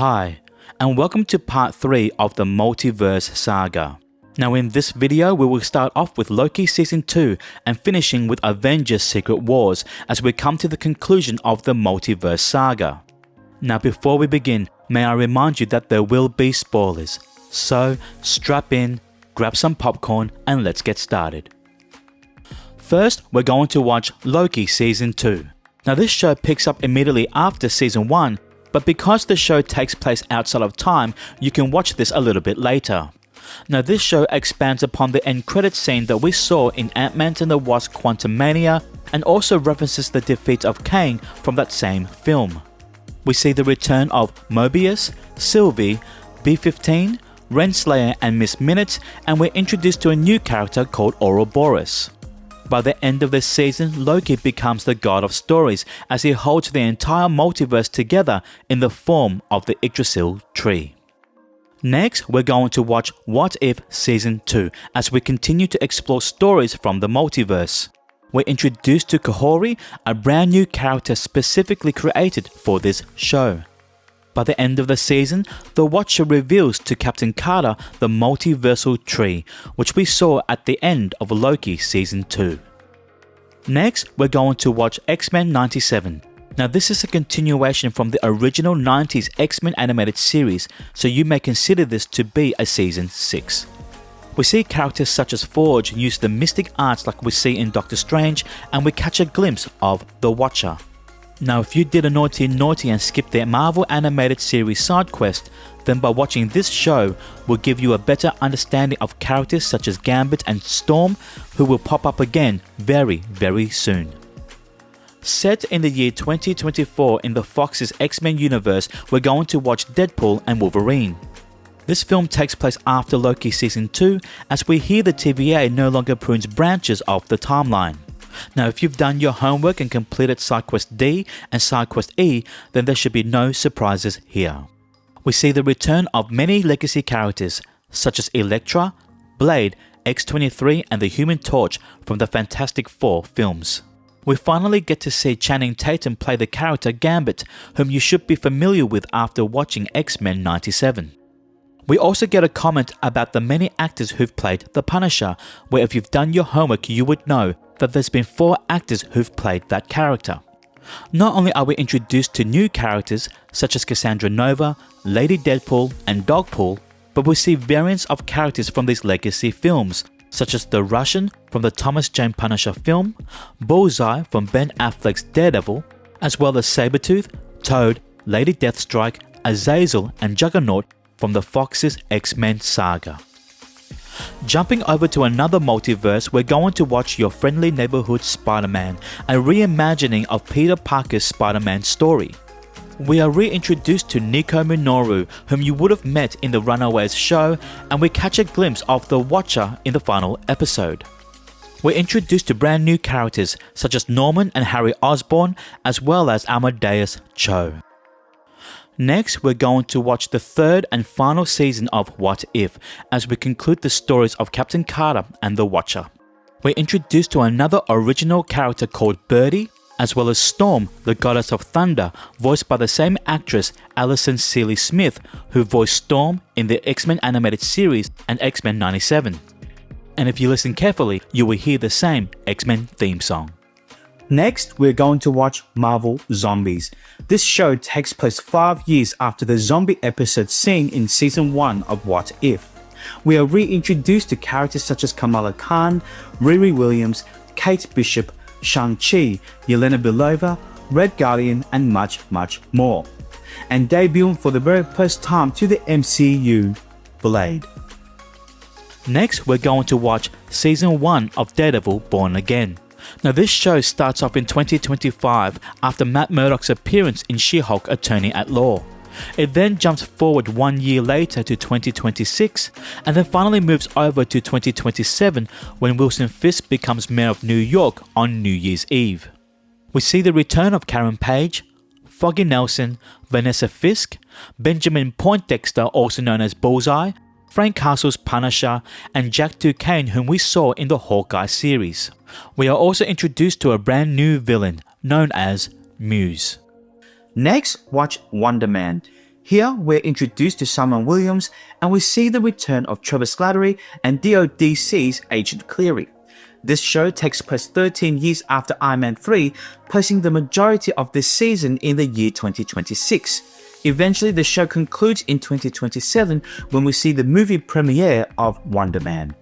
Hi, and welcome to part 3 of the Multiverse Saga. Now in this video we will start off with Loki Season 2 and finishing with Avengers Secret Wars as we come to the conclusion of the Multiverse Saga. Now before we begin, may I remind you that there will be spoilers, so strap in, grab some popcorn and let's get started. First, we're going to watch Loki Season 2. Now this show picks up immediately after Season 1, but because the show takes place outside of time, you can watch this a little bit later. Now this show expands upon the end credit scene that we saw in Ant-Man and the Wasp: Quantumania and also references the defeat of Kang from that same film. We see the return of Mobius, Sylvie, B-15, Renslayer and Miss Minutes, and we're introduced to a new character called Ouroboros. By the end of this season, Loki becomes the god of stories as he holds the entire multiverse together in the form of the Yggdrasil tree. Next, we're going to watch What If Season 2 as we continue to explore stories from the multiverse. We're introduced to Kahori, a brand new character specifically created for this show. By the end of the season, the Watcher reveals to Captain Carter the multiversal tree, which we saw at the end of Loki Season 2. Next, we're going to watch X-Men 97. Now this is a continuation from the original 90s X-Men animated series, so you may consider this to be a Season 6. We see characters such as Forge use the mystic arts like we see in Doctor Strange, and we catch a glimpse of the Watcher. Now if you did a naughty and skipped the Marvel animated series side quest, then by watching this show will give you a better understanding of characters such as Gambit and Storm, who will pop up again very soon. Set in the year 2024 in the Fox's X-Men universe, we're going to watch Deadpool and Wolverine. This film takes place after Loki Season 2 as we hear the TVA no longer prunes branches of the timeline. Now if you've done your homework and completed SideQuest D and SideQuest E, then there should be no surprises here. We see the return of many legacy characters such as Elektra, Blade, X-23 and the Human Torch from the Fantastic Four films. We finally get to see Channing Tatum play the character Gambit, whom you should be familiar with after watching X-Men 97. We also get a comment about the many actors who've played the Punisher, where if you've done your homework you would know that there's been 4 actors who've played that character. Not only are we introduced to new characters such as Cassandra Nova, Lady Deadpool and Dogpool, but we see variants of characters from these legacy films such as the Russian from the Thomas Jane Punisher film, Bullseye from Ben Affleck's Daredevil, as well as Sabretooth, Toad, Lady Deathstrike, Azazel and Juggernaut from the Fox's X-Men saga. Jumping over to another multiverse, we're going to watch Your Friendly Neighborhood Spider-Man, a reimagining of Peter Parker's Spider-Man story. We are reintroduced to Nico Minoru, whom you would have met in the Runaways show, and we catch a glimpse of the Watcher in the final episode. We're introduced to brand new characters such as Norman and Harry Osborn, as well as Amadeus Cho. Next, we're going to watch the third and final season of What If as we conclude the stories of Captain Carter and the Watcher. We're introduced to another original character called Birdie, as well as Storm, the goddess of thunder, voiced by the same actress Alison Seeley Smith, who voiced Storm in the X-Men animated series and X-Men 97. And if you listen carefully, you will hear the same X-Men theme song. Next, we're going to watch Marvel Zombies. This show takes place 5 years after the zombie episode seen in Season 1 of What If. We are reintroduced to characters such as Kamala Khan, Riri Williams, Kate Bishop, Shang-Chi, Yelena Belova, Red Guardian and much more. And debuting for the very first time to the MCU, Blade. Next, we're going to watch Season 1 of Daredevil Born Again. Now this show starts off in 2025 after Matt Murdock's appearance in She-Hulk Attorney at Law. It then jumps forward 1 year later to 2026 and then finally moves over to 2027 when Wilson Fisk becomes Mayor of New York on New Year's Eve. We see the return of Karen Page, Foggy Nelson, Vanessa Fisk, Benjamin Poindexter also known as Bullseye, Frank Castle's Punisher, and Jack Duquesne, whom we saw in the Hawkeye series. We are also introduced to a brand new villain known as Muse. Next, watch Wonder Man. Here, we're introduced to Simon Williams and we see the return of Trevor Slattery and DODC's Agent Cleary. This show takes place 13 years after Iron Man 3, placing the majority of this season in the year 2026. Eventually, the show concludes in 2027 when we see the movie premiere of Wonder Man.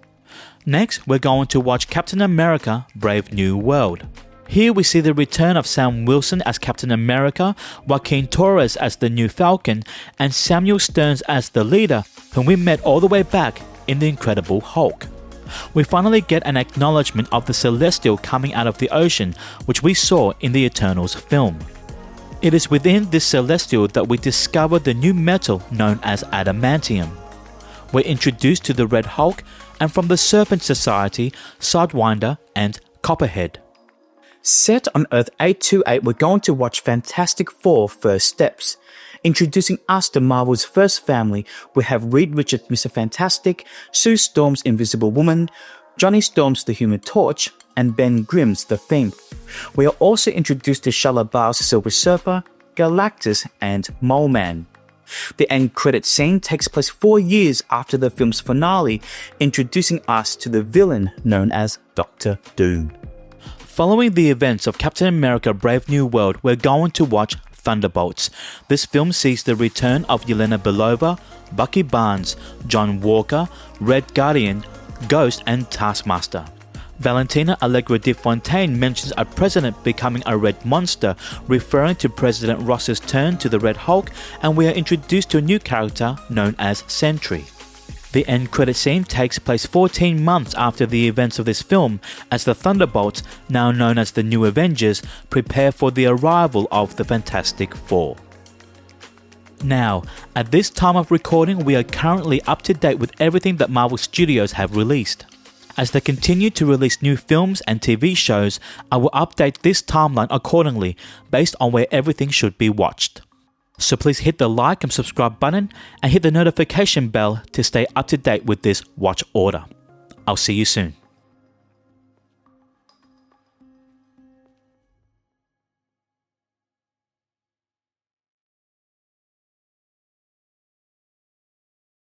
Next, we're going to watch Captain America: Brave New World. Here we see the return of Sam Wilson as Captain America, Joaquin Torres as the new Falcon, and Samuel Stearns as the leader, whom we met all the way back in The Incredible Hulk. We finally get an acknowledgement of the Celestial coming out of the ocean, which we saw in the Eternals film. It is within this Celestial that we discover the new metal known as adamantium. We're introduced to the Red Hulk, and from the Serpent Society, Sidewinder and Copperhead. Set on Earth 828, we're going to watch Fantastic Four First Steps. Introducing us to Marvel's first family, we have Reed Richards' Mr. Fantastic, Sue Storm's Invisible Woman, Johnny Storm's The Human Torch, and Ben Grimm's The Thing. We are also introduced to Shala Bowles' Silver Surfer, Galactus, and Mole Man. The end credit scene takes place 4 years after the film's finale, introducing us to the villain known as Doctor Doom. Following the events of Captain America: Brave New World, we're going to watch Thunderbolts. This film sees the return of Yelena Belova, Bucky Barnes, John Walker, Red Guardian, Ghost, and Taskmaster. Valentina Allegra de Fontaine mentions a president becoming a red monster, referring to President Ross's turn to the Red Hulk, and we are introduced to a new character known as Sentry. The end credit scene takes place 14 months after the events of this film, as the Thunderbolts, now known as the New Avengers, prepare for the arrival of the Fantastic Four. Now, at this time of recording, we are currently up to date with everything that Marvel Studios have released. As they continue to release new films and TV shows, I will update this timeline accordingly, based on where everything should be watched. So please hit the like and subscribe button and hit the notification bell to stay up to date with this watch order. I'll see you soon.